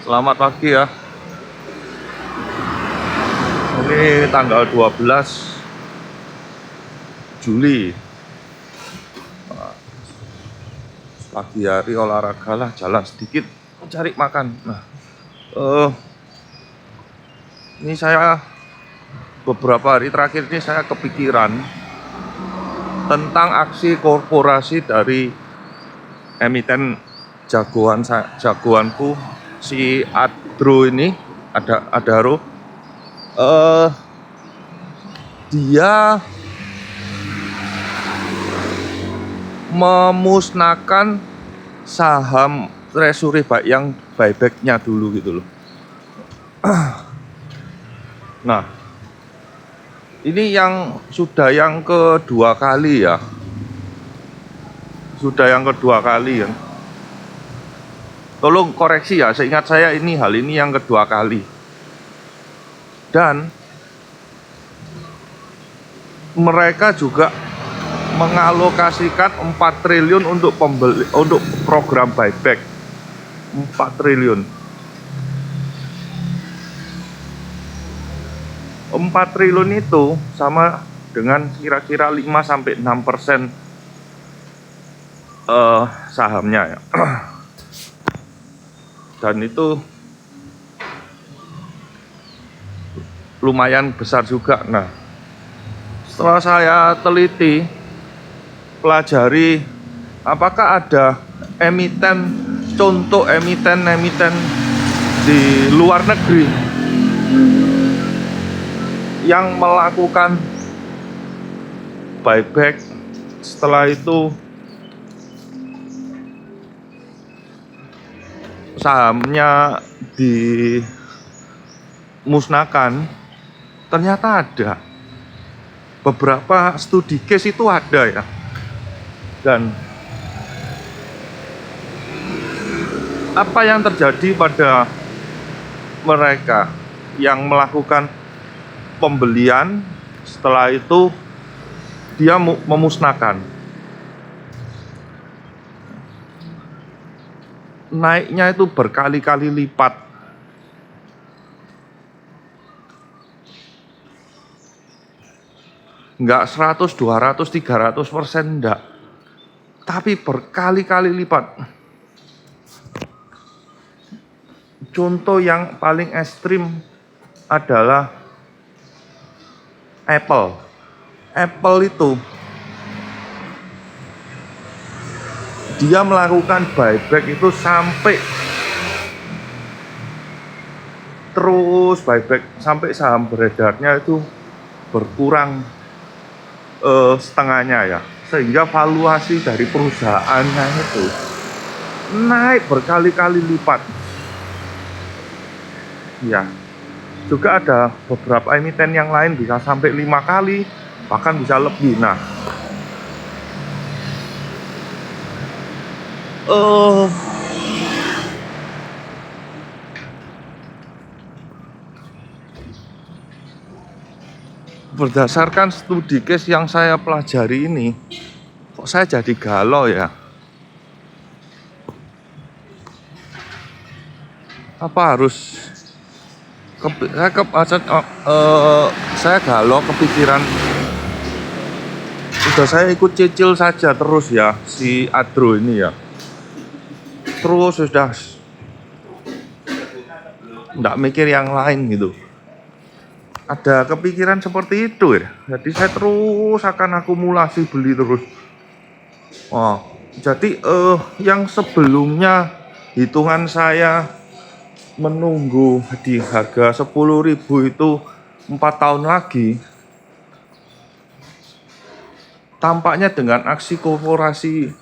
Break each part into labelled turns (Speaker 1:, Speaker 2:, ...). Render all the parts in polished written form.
Speaker 1: Selamat pagi ya. Ini tanggal 12 Juli. Pagi hari olahraga lah, jalan sedikit, cari makan. Ini saya beberapa hari terakhir ini saya kepikiran tentang aksi korporasi dari emiten jagoanku si Adro ini, Adaro. Dia memusnahkan saham treasury yang buyback-nya dulu gitu loh. Nah, ini sudah yang kedua kali ya. Tolong koreksi ya, seingat saya hal ini yang kedua kali. Dan mereka juga mengalokasikan 4 triliun untuk program buyback. 4 triliun. 4 triliun itu sama dengan kira-kira 5-6% sahamnya ya. Dan itu lumayan besar juga. Nah, setelah saya teliti, pelajari apakah ada contoh emiten di luar negeri yang melakukan buyback, setelah itu sahamnya dimusnahkan. Ternyata ada beberapa studi case itu ada ya. Dan apa yang terjadi pada mereka yang melakukan pembelian, setelah itu dia memusnahkan. Naiknya itu berkali-kali lipat. Enggak 100, 200, 300% enggak. Tapi berkali-kali lipat. Contoh yang paling ekstrim adalah Apple. Apple itu dia melakukan buyback itu sampai terus buyback sampai saham beredarnya itu berkurang setengahnya ya, sehingga valuasi dari perusahaannya itu naik berkali-kali lipat ya. Juga ada beberapa emiten yang lain bisa sampai 5 kali, bahkan bisa lebih. Nah, berdasarkan studi case yang saya pelajari ini, kok saya jadi galau ya. Apa harus saya galau, kepikiran udah saya ikut cicil saja terus ya si Adro ini ya. Terus sudah enggak mikir yang lain gitu. Ada kepikiran seperti itu ya. Jadi saya terus akan akumulasi beli terus. Jadi yang sebelumnya hitungan saya menunggu di harga 10.000 itu 4 tahun lagi, tampaknya dengan aksi korporasi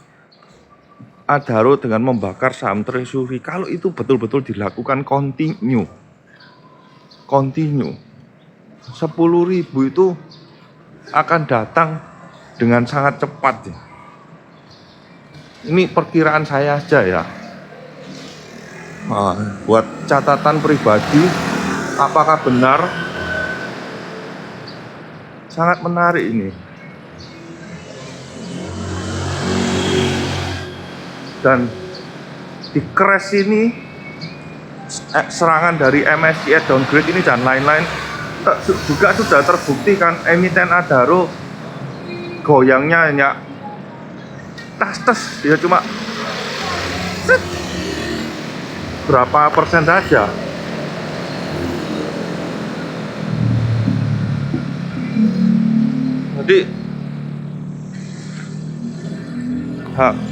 Speaker 1: Adaro dengan membakar saham treasury, kalau itu betul-betul dilakukan continue 10.000 itu akan datang dengan sangat cepat ya. Ini perkiraan saya aja ya. Buat catatan pribadi, apakah benar? Sangat menarik ini. Dan di crash ini serangan dari MSCI downgrade ini dan lain-lain juga sudah terbukti kan, emiten Adaro goyangnya hanya tas ya, cuma set, berapa persen saja. Jadi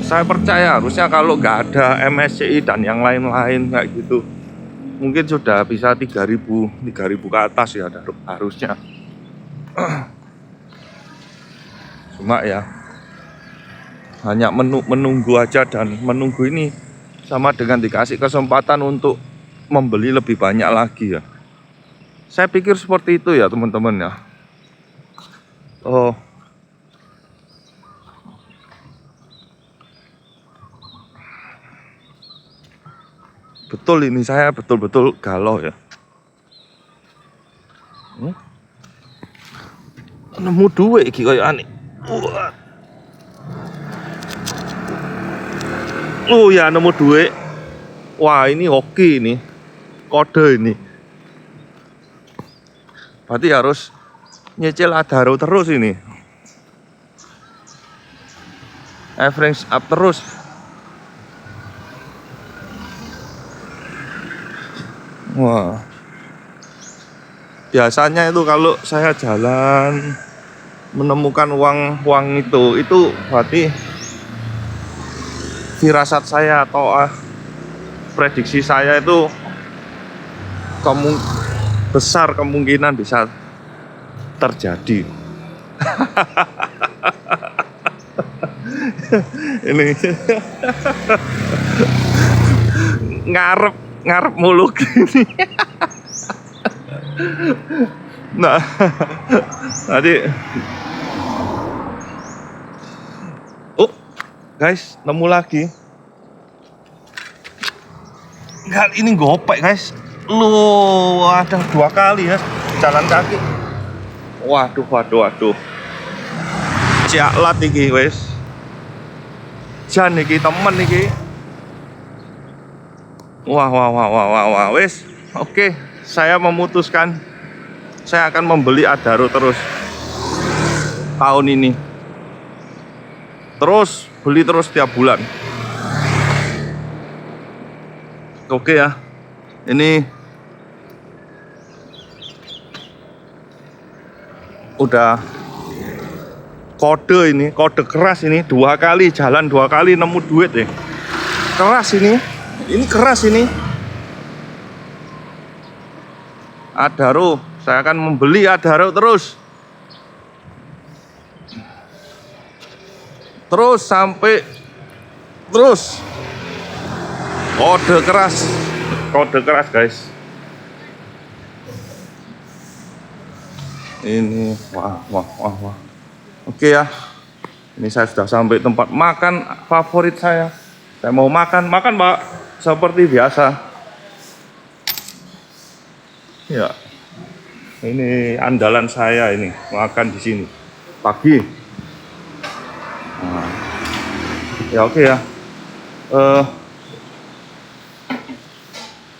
Speaker 1: saya percaya harusnya kalau nggak ada MSCI dan yang lain-lain kayak gitu, mungkin sudah bisa 3.000 ke atas ya harusnya. Cuma ya hanya menunggu aja, dan menunggu ini sama dengan dikasih kesempatan untuk membeli lebih banyak lagi ya. Saya pikir seperti itu ya teman-teman ya. Oh, betul, ini saya betul-betul galau ya. Nemu duit iki koyo aneh. Oh ya, nemu duit. Wah, ini hoki ini. Kode ini. Berarti harus nyicil Adaro terus ini. Average up terus. Wah. Biasanya itu kalau saya jalan menemukan uang itu berarti firasat saya atau prediksi saya itu besar kemungkinan bisa terjadi. Ini ngarep mulu gini. Nah, tadi guys, nemu lagi. Kali ini gopek guys. Lu ada 2 kali ya jalan kaki. Waduh. Ciaklat iki wes. Jan iki temen iki. Wah, wes. Oke, saya memutuskan saya akan membeli Adaro terus tahun ini. Terus beli terus tiap bulan. Oke ya. Ini udah kode keras ini, 2 kali jalan, 2 kali nemu duit ya. Keras ini keras ini. Adaro, saya akan membeli Adaro terus sampai terus. Kode keras guys. Ini wah. Oke ya. Ini saya sudah sampai tempat makan favorit saya. Saya mau makan Pak, seperti biasa. Ya. Ini andalan saya ini, makan di sini pagi. Nah. Ya oke ya.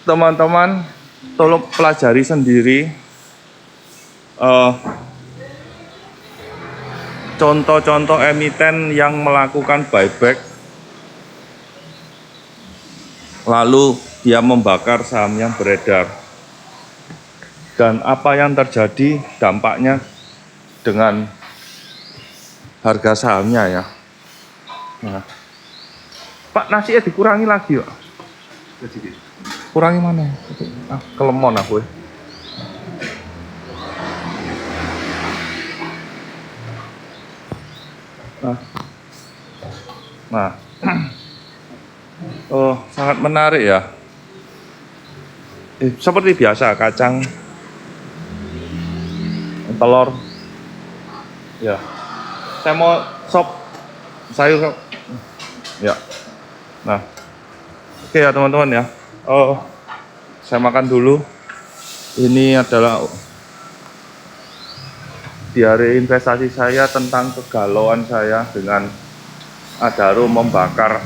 Speaker 1: Teman-teman tolong pelajari sendiri contoh-contoh emiten yang melakukan buyback lalu dia membakar saham yang beredar, dan apa yang terjadi dampaknya dengan harga sahamnya ya. Nah, Pak, nasinya dikurangi lagi Pak. Kurangi mana? Kelemon aku ya. Nah. Oh, sangat menarik ya. Seperti biasa, kacang, telur. Ya. Saya mau sop sayur. Ya. Nah. Oke ya teman-teman ya. Saya makan dulu. Ini adalah diari investasi saya tentang kegalauan saya dengan Adaro membakar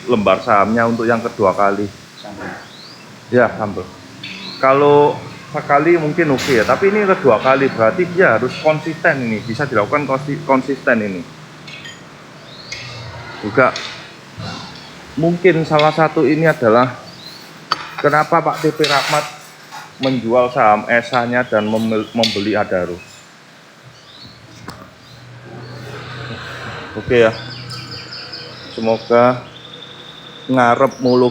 Speaker 1: lembar sahamnya untuk yang kedua kali. Ya, hampir. Kalau sekali mungkin oke ya, tapi ini kedua kali berarti dia harus konsisten ini, bisa dilakukan konsisten ini. Juga mungkin salah satu ini adalah kenapa Pak TP Rahmat menjual saham ESA-nya dan membeli Adaro. Oke ya, semoga ngarep mulu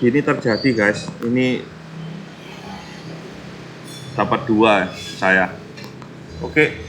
Speaker 1: gini terjadi guys. Ini dapat 2 saya. Oke.